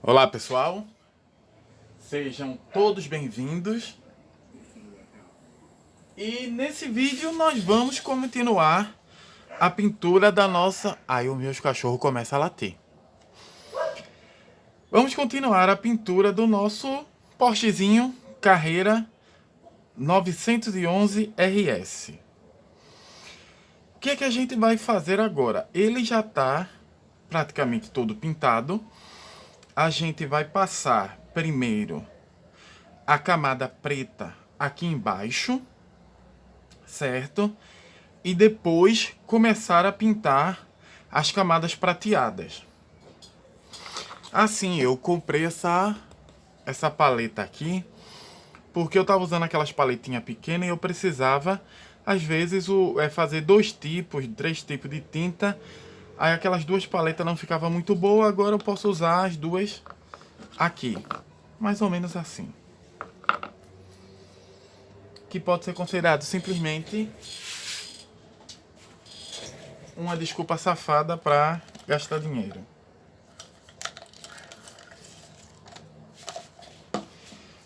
Olá pessoal, sejam todos bem-vindos. E nesse vídeo nós vamos continuar a pintura da nossa... Ai, o meu cachorro começa a latir. Vamos continuar a pintura do nosso Porschezinho Carrera 911 RS. O que é que a gente vai fazer agora? Ele já está praticamente todo pintado. A gente vai passar primeiro a camada preta aqui embaixo, certo? E depois começar a pintar as camadas prateadas. Assim, eu comprei essa paleta aqui, porque eu tava usando aquelas paletinhas pequenas e eu precisava, às vezes, fazer 3 tipos de tinta. Aí aquelas duas paletas não ficavam muito boas, agora eu posso usar as duas aqui. Mais ou menos assim. Que pode ser considerado simplesmente uma desculpa safada para gastar dinheiro.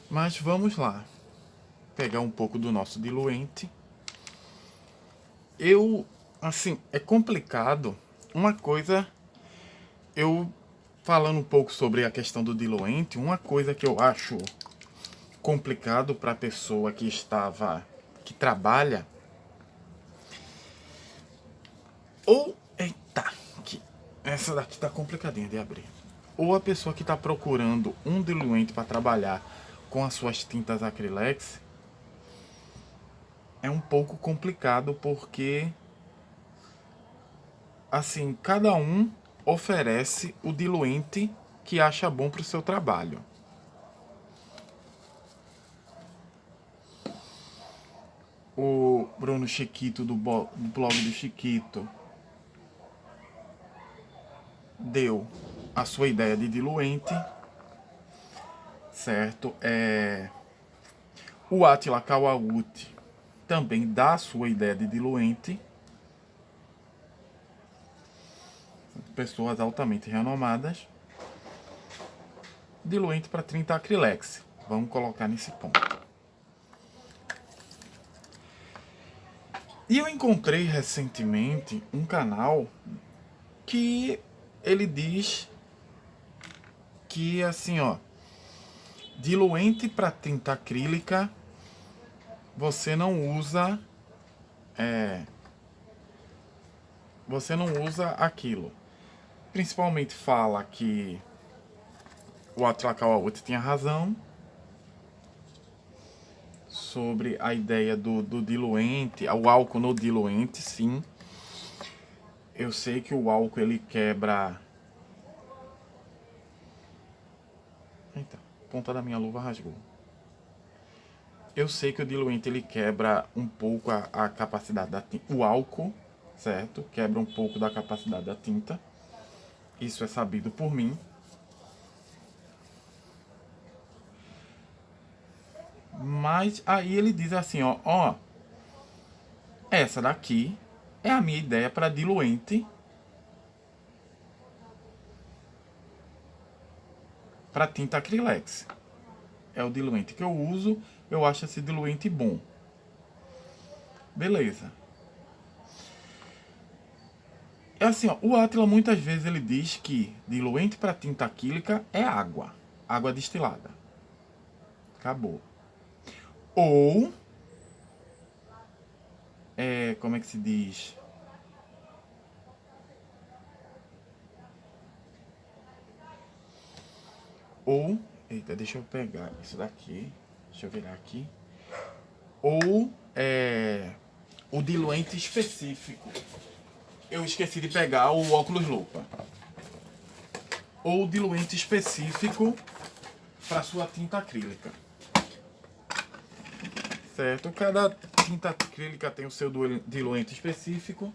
Mas vamos lá. Pegar um pouco do nosso diluente. Assim, é complicado. Uma coisa, falando um pouco sobre a questão do diluente, uma coisa que eu acho complicado para a pessoa que trabalha, eita, essa daqui tá complicadinha de abrir. Ou a pessoa que está procurando um diluente para trabalhar com as suas tintas acrylex, é um pouco complicado porque, assim, cada um oferece o diluente que acha bom para o seu trabalho. O Bruno Chiquito, do blog do Chiquito, deu a sua ideia de diluente, certo? O Attila Kawauti também dá a sua ideia de diluente. Pessoas altamente renomadas. Diluente para 30 acrylex. Vamos colocar nesse ponto. E eu encontrei recentemente um canal que ele diz que, assim, ó, diluente para tinta acrílica você não usa aquilo. Principalmente fala que o Attila Kawauti tinha razão sobre a ideia do diluente, o álcool no diluente, sim. Eu sei que o álcool ele quebra... Eita, a ponta da minha luva rasgou. Eu sei que o diluente ele quebra um pouco a capacidade da tinta. O álcool, certo? Quebra um pouco da capacidade da tinta. Isso é sabido por mim. Mas aí ele diz assim, ó, essa daqui é a minha ideia para diluente para tinta acrylex. É o diluente que eu uso, eu acho esse diluente bom. Beleza. É assim, ó, o Attila muitas vezes ele diz que diluente para tinta acrílica é água destilada. Acabou. Ou como é que se diz? Ou, eita, deixa eu pegar isso daqui. Deixa eu virar aqui. Ou o diluente específico. Eu esqueci de pegar o óculos lupa. Ou o diluente específico para sua tinta acrílica. Certo? Cada tinta acrílica tem o seu diluente específico.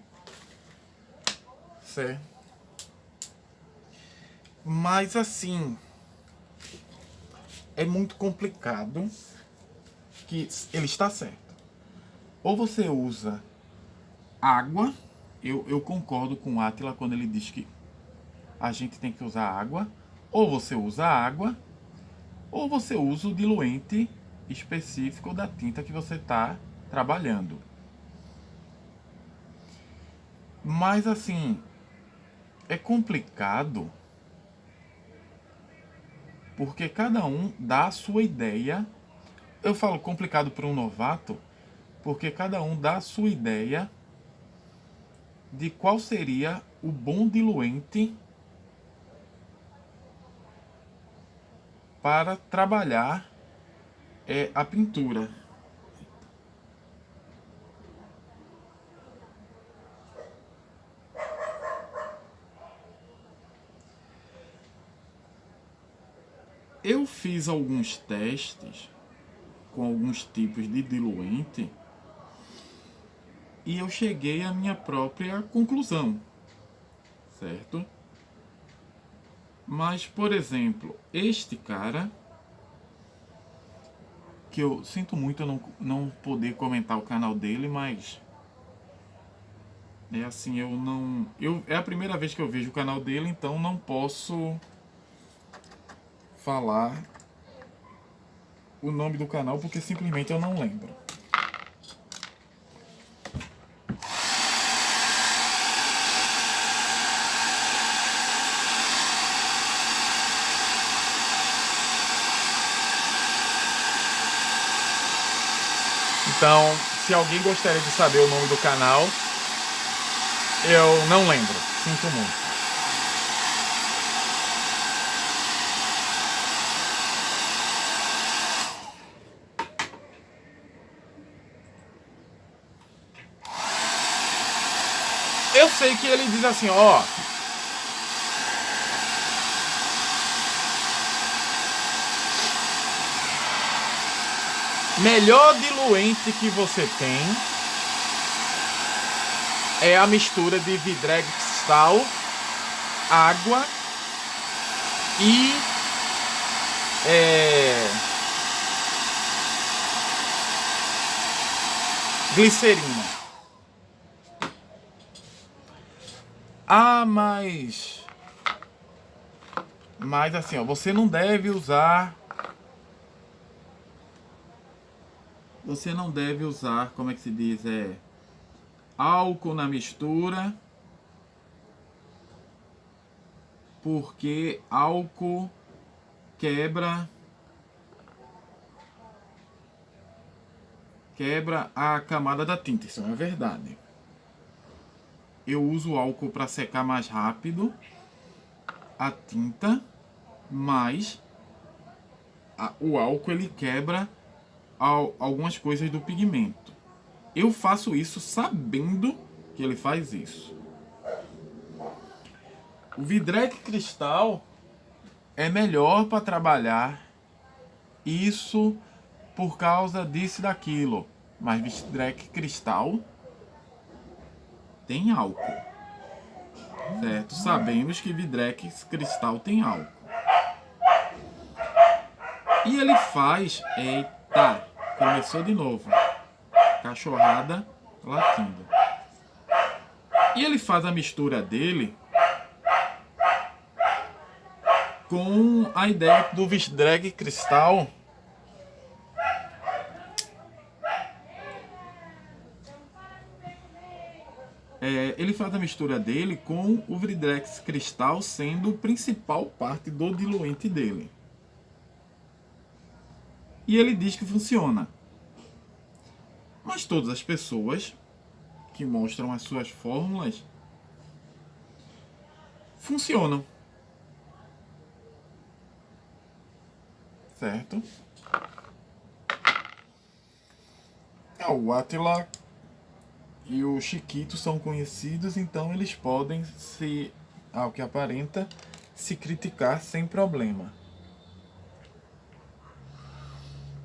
Certo? Mas assim, é muito complicado, que ele está certo. Ou você usa água, eu concordo com o Attila quando ele diz que a gente tem que usar água, Ou você usa água, ou você usa o diluente específico da tinta que você está trabalhando. Mas assim, é complicado porque cada um dá a sua ideia. Eu falo complicado para um novato porque cada um dá a sua ideia de qual seria o bom diluente para trabalhar a pintura. Eu fiz alguns testes com alguns tipos de diluente e eu cheguei à minha própria conclusão, certo? Mas, por exemplo, este cara, que eu sinto muito eu não poder comentar o canal dele, mas é assim, é a primeira vez que eu vejo o canal dele, então não posso falar o nome do canal porque simplesmente eu não lembro. Então, se alguém gostaria de saber o nome do canal, eu não lembro. Sinto muito. Eu sei que ele diz assim, ó. Melhor diluente que você tem é a mistura de vidreg cristal, água e glicerina. Ah, mas assim, ó, você não deve usar, como é que se diz, álcool na mistura, porque álcool quebra a camada da tinta. Isso não é verdade. Eu uso álcool para secar mais rápido a tinta, mas o álcool ele quebra algumas coisas do pigmento. Eu faço isso sabendo que ele faz isso. O vidreg cristal é melhor para trabalhar isso por causa disso e daquilo. Mas vidreg cristal tem álcool, certo? Sabemos que vidreg cristal tem álcool. E ele faz... Eita, começou de novo. Cachorrada latindo. E ele faz a mistura dele com a ideia do vidreg cristal ele faz a mistura dele com o vidreg cristal sendo a principal parte do diluente dele. E ele diz que funciona. Mas todas as pessoas que mostram as suas fórmulas funcionam. Certo? O Átila e o Chiquito são conhecidos, então eles podem, ao que aparenta, se criticar sem problema.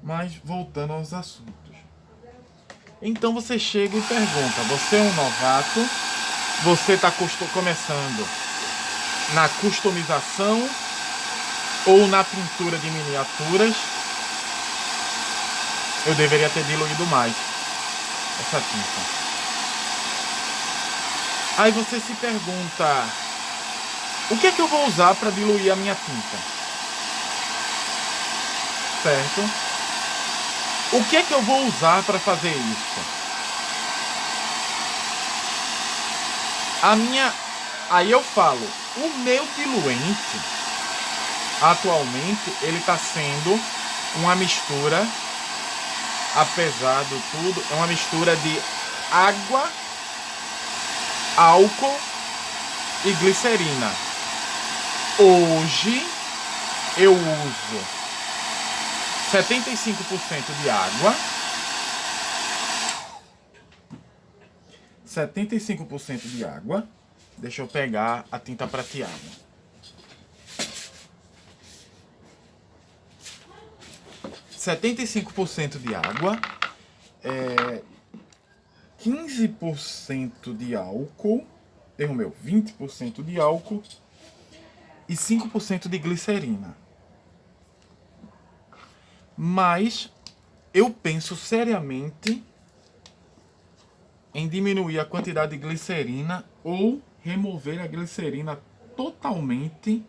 Mas voltando aos assuntos. Então você chega e pergunta, você é um novato, você está começando na customização ou na pintura de miniaturas, eu deveria ter diluído mais essa tinta. Aí você se pergunta, O que é que eu vou usar para diluir a minha tinta? Certo? O que é que eu vou usar para fazer isso? Aí eu falo, o meu diluente, atualmente, ele está sendo uma mistura, apesar de tudo, é uma mistura de água, álcool e glicerina. Hoje eu uso 75% de água, 75% de água. Deixa eu pegar a tinta prateada. 75% de água, 15% de álcool, 20% de álcool e 5% de glicerina. Mas eu penso seriamente em diminuir a quantidade de glicerina ou remover a glicerina totalmente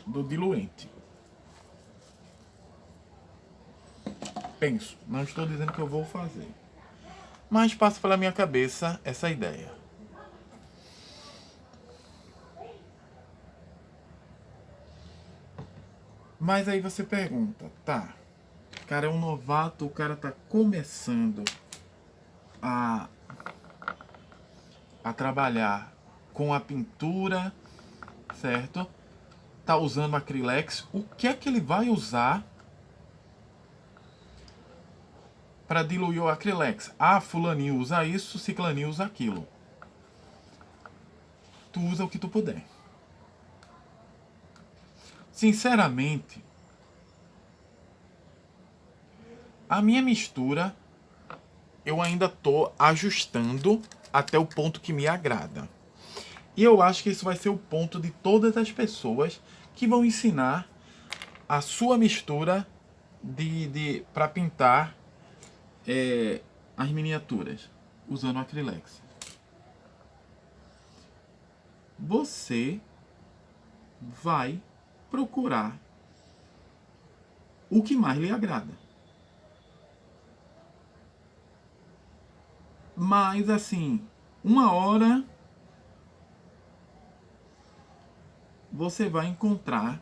do diluente. Penso, não estou dizendo que eu vou fazer, mas passa pela minha cabeça essa ideia. Mas aí você pergunta, tá, o cara é um novato, o cara tá começando a trabalhar com a pintura, certo? Tá usando acrylex, o que é que ele vai usar para diluir o acrylex? Ah, fulaninho usa isso, ciclaninho usa aquilo. Tu usa o que tu puder. Sinceramente, a minha mistura eu ainda tô ajustando até o ponto que me agrada. E eu acho que isso vai ser o ponto de todas as pessoas que vão ensinar a sua mistura para pintar as miniaturas usando acrylex. Você vai procurar o que mais lhe agrada. Mas assim, uma hora você vai encontrar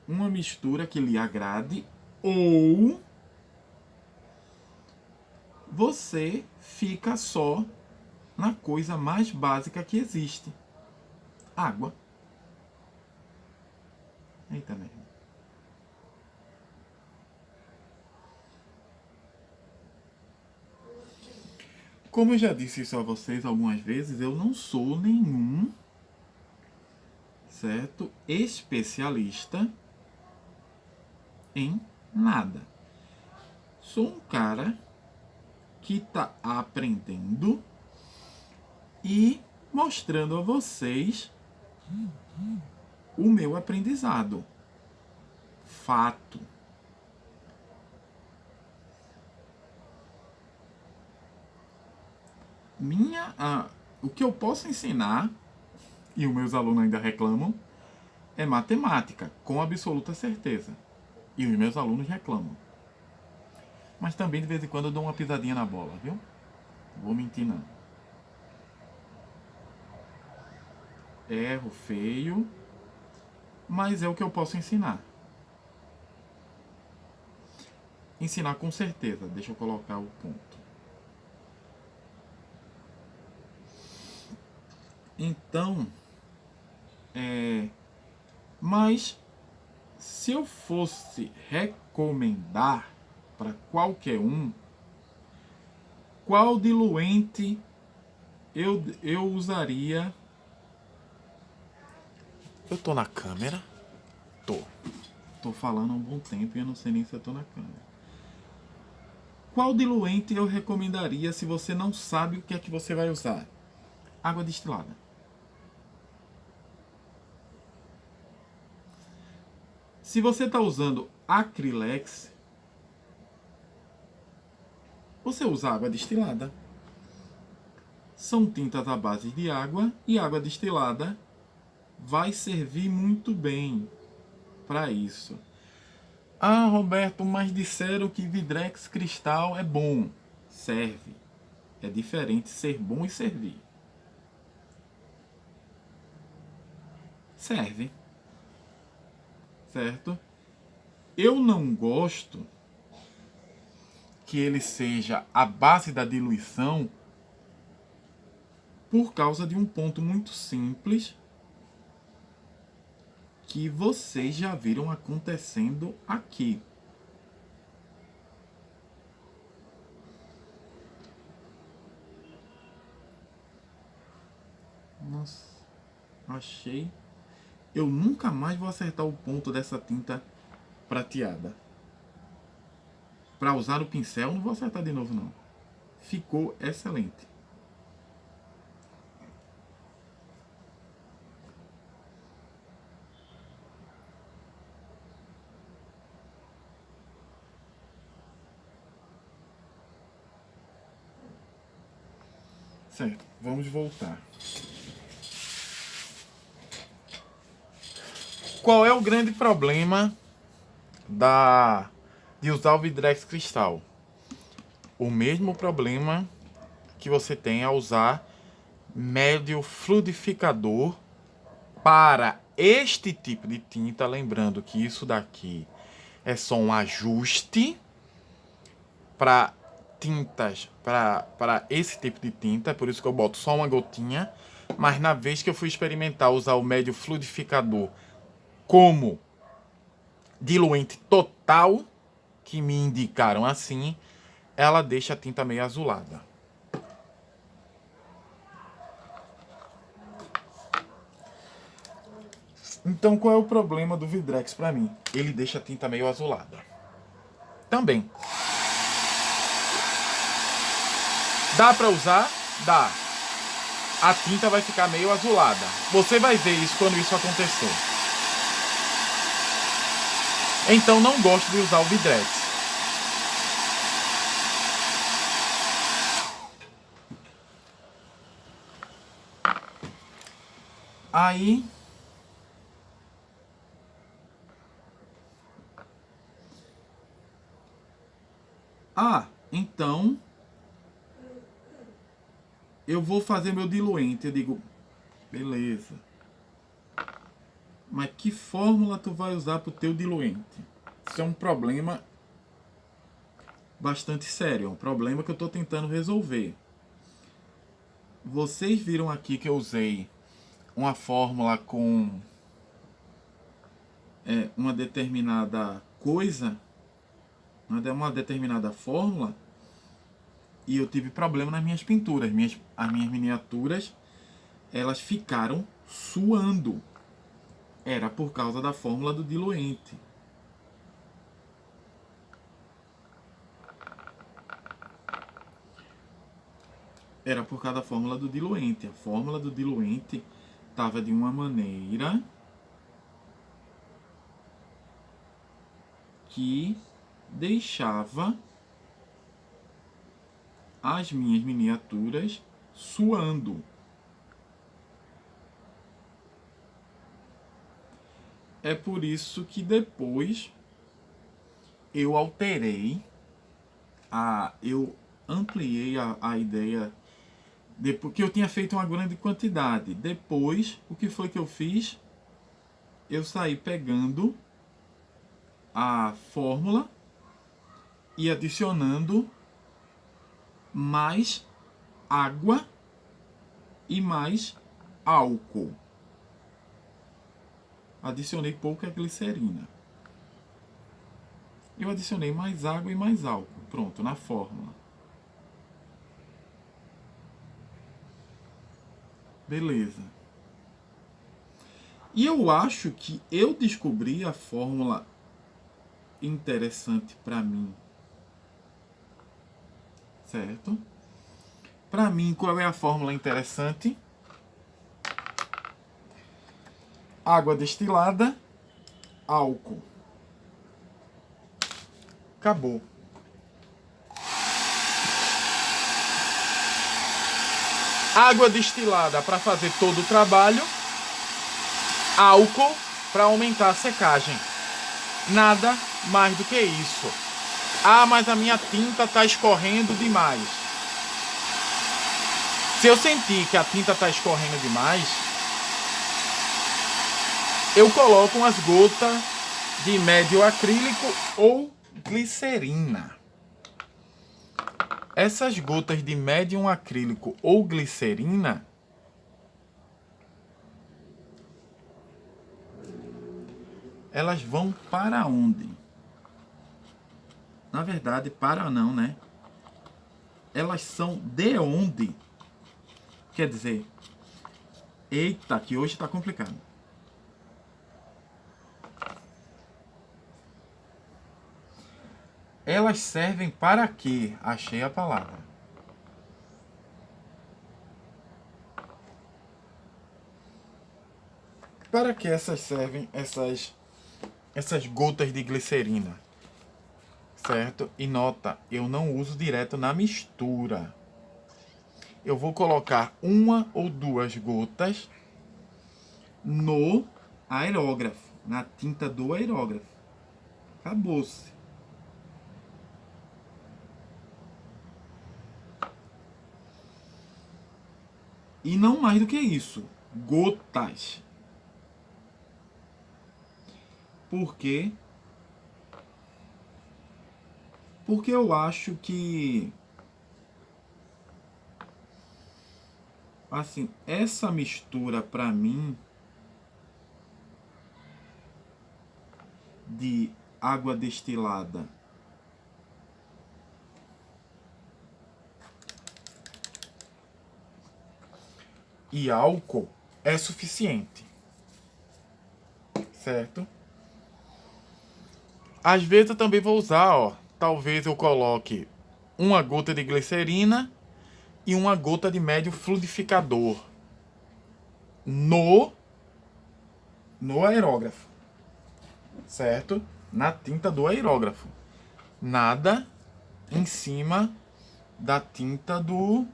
uma mistura que lhe agrade, ou você fica só na coisa mais básica que existe: água. Eita merda. Como eu já disse isso a vocês algumas vezes, eu não sou nenhum, certo, especialista em nada. Sou um cara que está aprendendo e mostrando a vocês o meu aprendizado. Fato. O que eu posso ensinar, e os meus alunos ainda reclamam, é matemática, com absoluta certeza. E os meus alunos reclamam. Mas também de vez em quando eu dou uma pisadinha na bola, viu? Vou mentir não. Erro feio, mas é o que eu posso ensinar. Ensinar com certeza. Deixa eu colocar o ponto. Então, mas se eu fosse recomendar para qualquer um, qual diluente eu usaria? Eu tô na câmera? Tô falando há um bom tempo e eu não sei nem se eu tô na câmera. Qual diluente eu recomendaria se você não sabe o que é que você vai usar? Água destilada. Se você está usando acrylex, você usa água destilada. são tintas à base de água e água destilada vai servir muito bem para isso. Ah, Roberto, mas disseram que Vidrex Cristal é bom. Serve. É diferente ser bom e servir. Serve. Certo? Eu não gosto que ele seja a base da diluição por causa de um ponto muito simples que vocês já viram acontecendo aqui. Nossa, achei. Eu nunca mais vou acertar o ponto dessa tinta prateada. Para usar o pincel, não vou acertar de novo não. Ficou excelente. Certo, vamos voltar. Qual é o grande problema de usar o Vidrex Cristal? O mesmo problema que você tem ao usar médio fluidificador para este tipo de tinta. Lembrando que isso daqui é só um ajuste para tintas, para esse tipo de tinta, por isso que eu boto só uma gotinha. Mas na vez que eu fui experimentar usar o médio fluidificador como diluente total, que me indicaram assim, ela deixa a tinta meio azulada. Então qual é o problema do Vidrex para mim? Ele deixa a tinta meio azulada. Também. Dá para usar? Dá. A tinta vai ficar meio azulada. Você vai ver isso quando isso acontecer. Então não gosto de usar o Vidrex. Aí então eu vou fazer meu diluente. Eu digo, beleza. Mas que fórmula tu vai usar para o teu diluente? Isso é um problema bastante sério. É um problema que eu estou tentando resolver. Vocês viram aqui que eu usei uma fórmula com uma determinada coisa, uma determinada fórmula, e eu tive problema nas minhas pinturas. As minhas miniaturas, elas ficaram suando. Era por causa da fórmula do diluente. Era por causa da fórmula do diluente. A fórmula do diluente estava de uma maneira que deixava as minhas miniaturas suando. É por isso que depois eu alterei, eu ampliei a ideia, porque eu tinha feito uma grande quantidade. Depois, o que foi que eu fiz? Eu saí pegando a fórmula e adicionando mais água e mais álcool. Adicionei pouca glicerina. Eu adicionei mais água e mais álcool. Pronto, na fórmula. Beleza. E eu acho que eu descobri a fórmula interessante para mim. Certo? Para mim, qual é a fórmula interessante? Água destilada, álcool. Acabou. Água destilada para fazer todo o trabalho. Álcool para aumentar a secagem. Nada mais do que isso. Ah, mas a minha tinta está escorrendo demais. Se eu sentir que a tinta está escorrendo demais, eu coloco umas gotas de médio acrílico ou glicerina. Essas gotas de médium acrílico ou glicerina elas vão para onde? Na verdade, para não, né? Elas são de onde? Quer dizer, eita, que hoje está complicado. Elas servem para quê? Achei a palavra. Para que essas servem essas gotas de glicerina? Certo? E nota, eu não uso direto na mistura. Eu vou colocar uma ou duas gotas no aerógrafo, na tinta do aerógrafo. Acabou-se. E não mais do que isso. Gotas. Por quê? Porque eu acho que, assim, essa mistura para mim de água destilada e álcool é suficiente, certo? Às vezes eu também vou usar, ó, talvez eu coloque uma gota de glicerina e uma gota de médio fluidificador no aerógrafo, certo? Na tinta do aerógrafo. Nada em cima da tinta do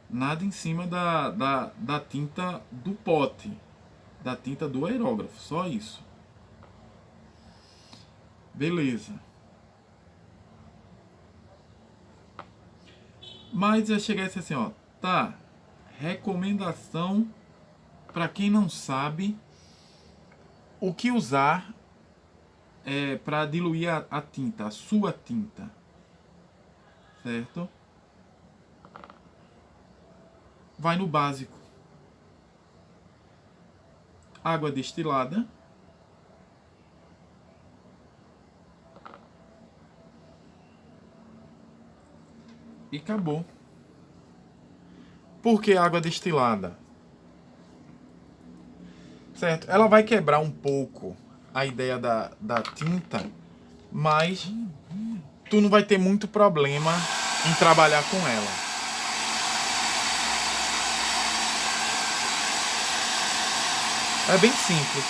nada em cima da tinta do pote, da tinta do aerógrafo, só isso. Beleza. Mas já cheguei assim, ó, tá, recomendação para quem não sabe o que usar para diluir a tinta, a sua tinta, certo? Vai no básico. Água destilada. E acabou. Por que água destilada? Certo? Ela vai quebrar um pouco a ideia da tinta, mas tu não vai ter muito problema em trabalhar com ela. É bem simples.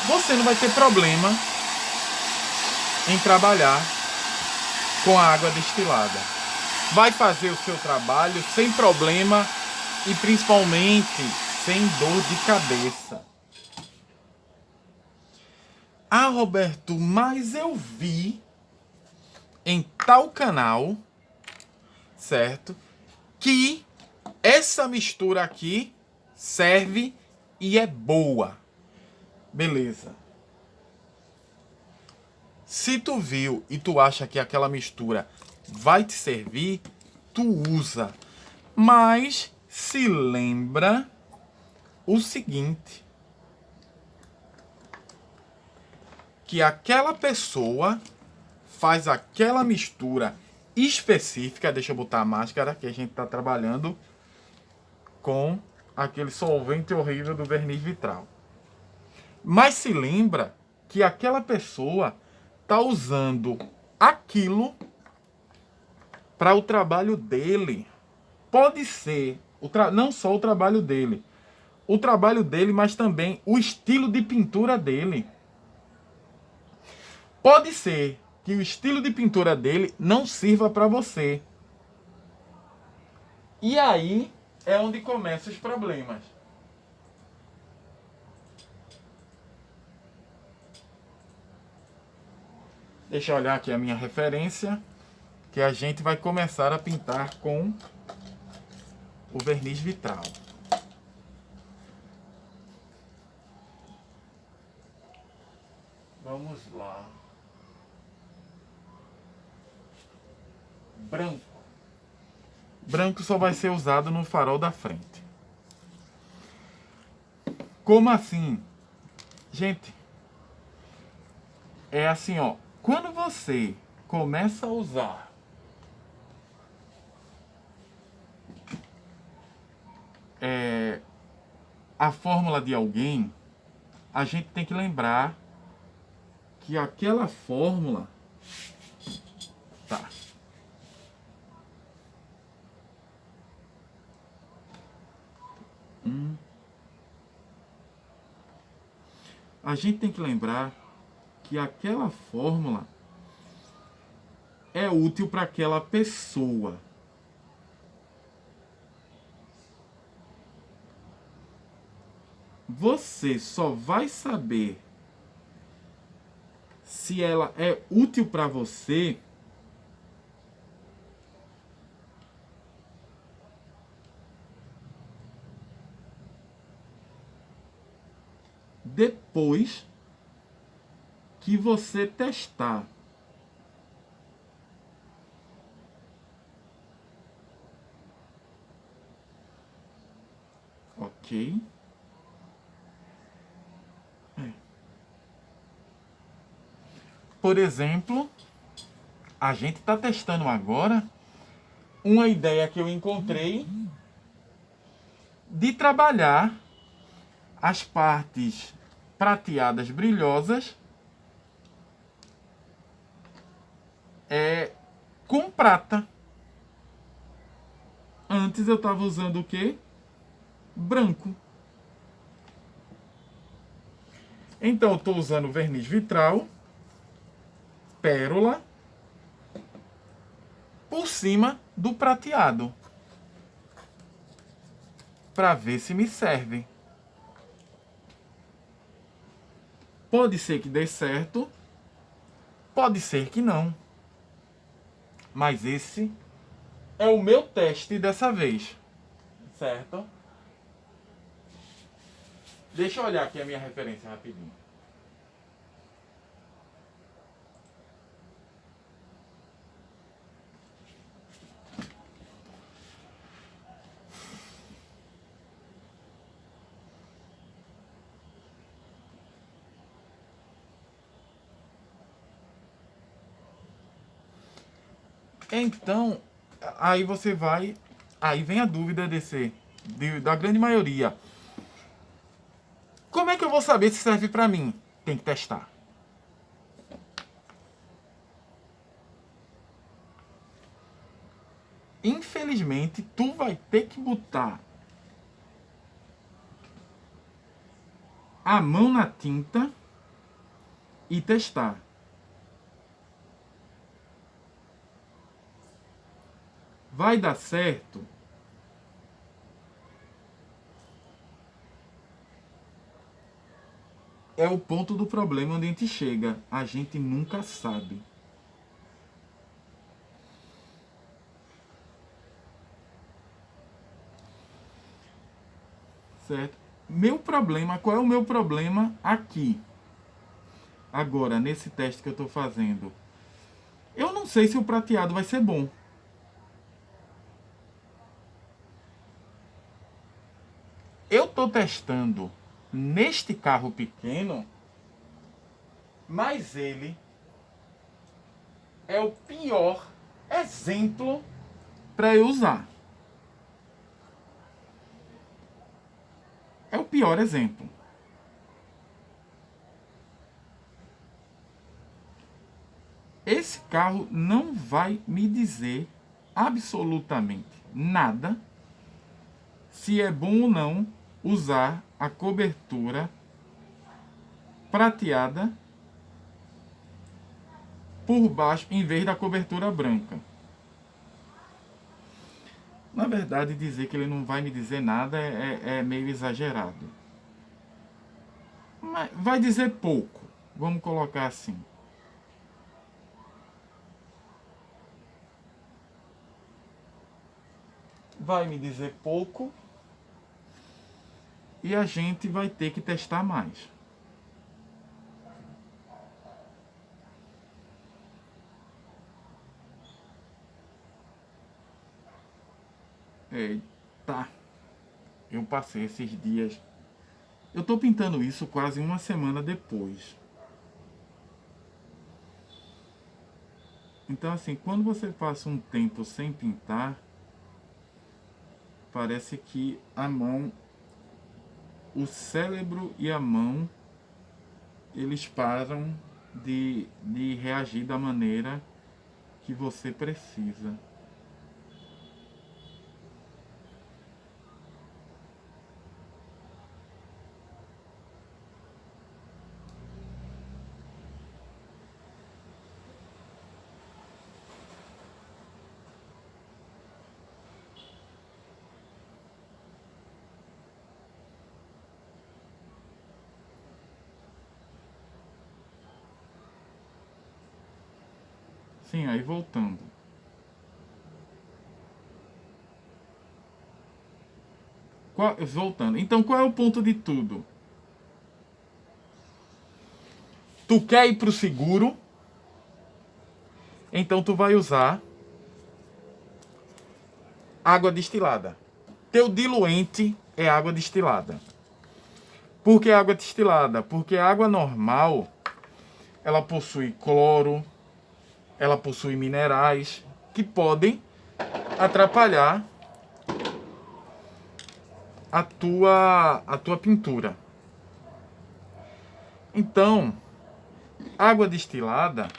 Você não vai ter problema em trabalhar com a água destilada. Vai fazer o seu trabalho sem problema e principalmente sem dor de cabeça. Ah, Roberto, mas eu vi em tal canal, certo, que essa mistura aqui serve e é boa. Beleza. Se tu viu e tu acha que aquela mistura vai te servir, tu usa. Mas se lembra o seguinte, que aquela pessoa faz aquela mistura específica, deixa eu botar a máscara, que a gente está trabalhando com aquele solvente horrível do verniz vitral. Mas se lembra que aquela pessoa está usando aquilo para o trabalho dele. Pode ser, não só o trabalho dele, o trabalho dele, mas também o estilo de pintura dele. Pode ser que o estilo de pintura dele não sirva para você. E aí é onde começam os problemas. Deixa eu olhar aqui a minha referência, que a gente vai começar a pintar com o verniz vitral. Vamos lá. Branco. Branco só vai ser usado no farol da frente. Como assim? Gente, é assim, ó. Quando você começa a usar a fórmula de alguém, a gente tem que lembrar que aquela fórmula... Tá. A gente tem que lembrar que aquela fórmula é útil para aquela pessoa. Você só vai saber se ela é útil para você depois que você testar. Ok? Por exemplo, a gente está testando agora uma ideia que eu encontrei de trabalhar as partes prateadas brilhosas com prata. Antes eu estava usando o quê? Branco. Então eu estou usando verniz vitral, pérola, por cima do prateado, para ver se me serve. Pode ser que dê certo, pode ser que não. Mas esse é o meu teste dessa vez. Certo? Deixa eu olhar aqui a minha referência rapidinho. Então, aí você vai... Aí vem a dúvida da grande maioria. Como é que eu vou saber se serve para mim? Tem que testar. Infelizmente, tu vai ter que botar a mão na tinta e testar. Vai dar certo? É o ponto do problema onde a gente chega. A gente nunca sabe. Certo? Meu problema, qual é o meu problema aqui? Agora, nesse teste que eu estou fazendo. Eu não sei se o prateado vai ser bom. Eu estou testando neste carro pequeno, mas ele é o pior exemplo para eu usar. É o pior exemplo. Esse carro não vai me dizer absolutamente nada se é bom ou não usar a cobertura prateada por baixo, em vez da cobertura branca. Na verdade, dizer que ele não vai me dizer nada é meio exagerado. Mas vai dizer pouco, vamos colocar assim. Vai me dizer pouco e a gente vai ter que testar mais. Eita, eu passei esses dias. Eu tô pintando isso quase uma semana depois. Então, assim, quando você passa um tempo sem pintar, parece que a mão, o cérebro e a mão, eles param de reagir da maneira que você precisa. Sim, aí voltando. Voltando. Então, qual é o ponto de tudo? Tu quer ir pro seguro, então tu vai usar água destilada. Teu diluente é água destilada. Por que água destilada? Porque a água normal, ela possui cloro, ela possui minerais que podem atrapalhar a tua pintura. Então, água destilada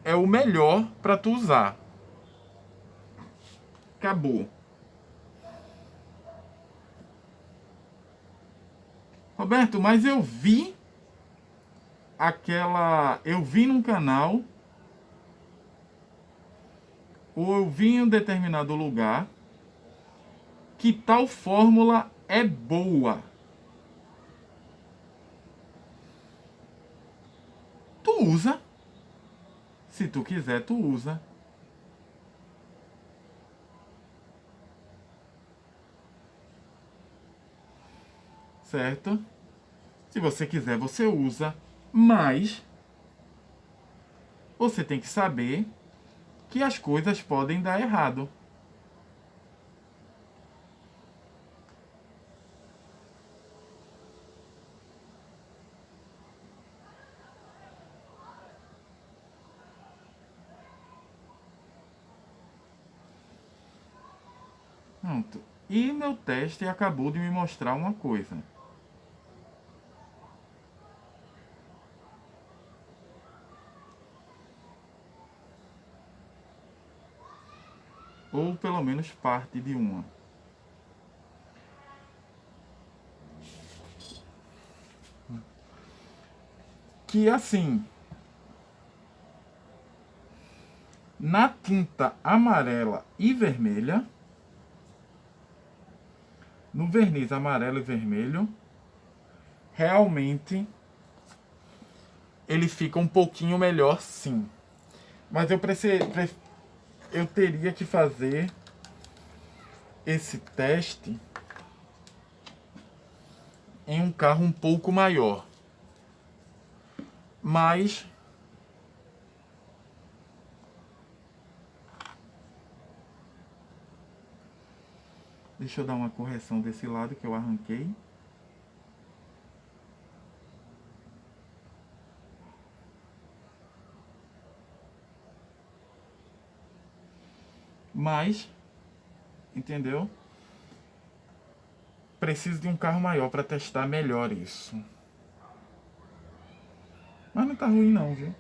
é o melhor para tu usar. Acabou. Roberto, mas eu vi num canal, ou eu vi em um determinado lugar, que tal fórmula é boa. Tu usa. Se tu quiser, tu usa. Certo? Se você quiser, você usa. Mas você tem que saber que as coisas podem dar errado. Pronto. E meu teste acabou de me mostrar uma coisa. Ou pelo menos parte de uma. Que assim, na tinta amarela e vermelha, no verniz amarelo e vermelho, realmente ele fica um pouquinho melhor, sim. Mas eu teria que fazer esse teste em um carro um pouco maior. Mas deixa eu dar uma correção desse lado que eu arranquei. Mas, entendeu? Preciso de um carro maior para testar melhor isso. Mas não tá ruim não, viu?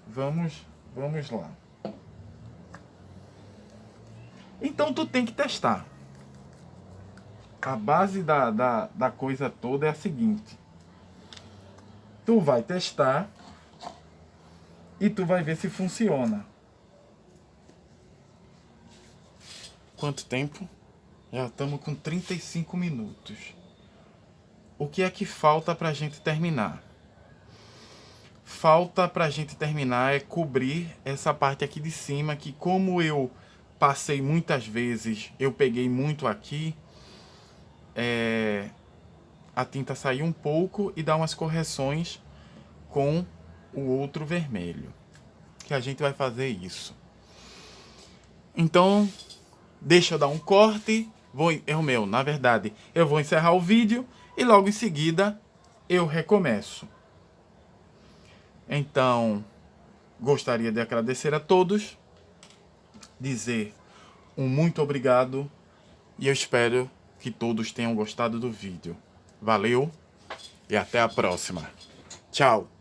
Vamos lá. Então tu tem que testar. A base da coisa toda é a seguinte. Tu vai testar e tu vai ver se funciona. Quanto tempo? Já estamos com 35 minutos. O que é que falta pra gente terminar? Falta pra gente terminar é cobrir essa parte aqui de cima, que como eu passei muitas vezes, eu peguei muito aqui, a tinta saiu um pouco e dá umas correções com o outro vermelho, que a gente vai fazer isso. Então, deixa eu dar um corte, na verdade, eu vou encerrar o vídeo e logo em seguida eu recomeço. Então, gostaria de agradecer a todos, dizer um muito obrigado e eu espero que todos tenham gostado do vídeo. Valeu e até a próxima. Tchau!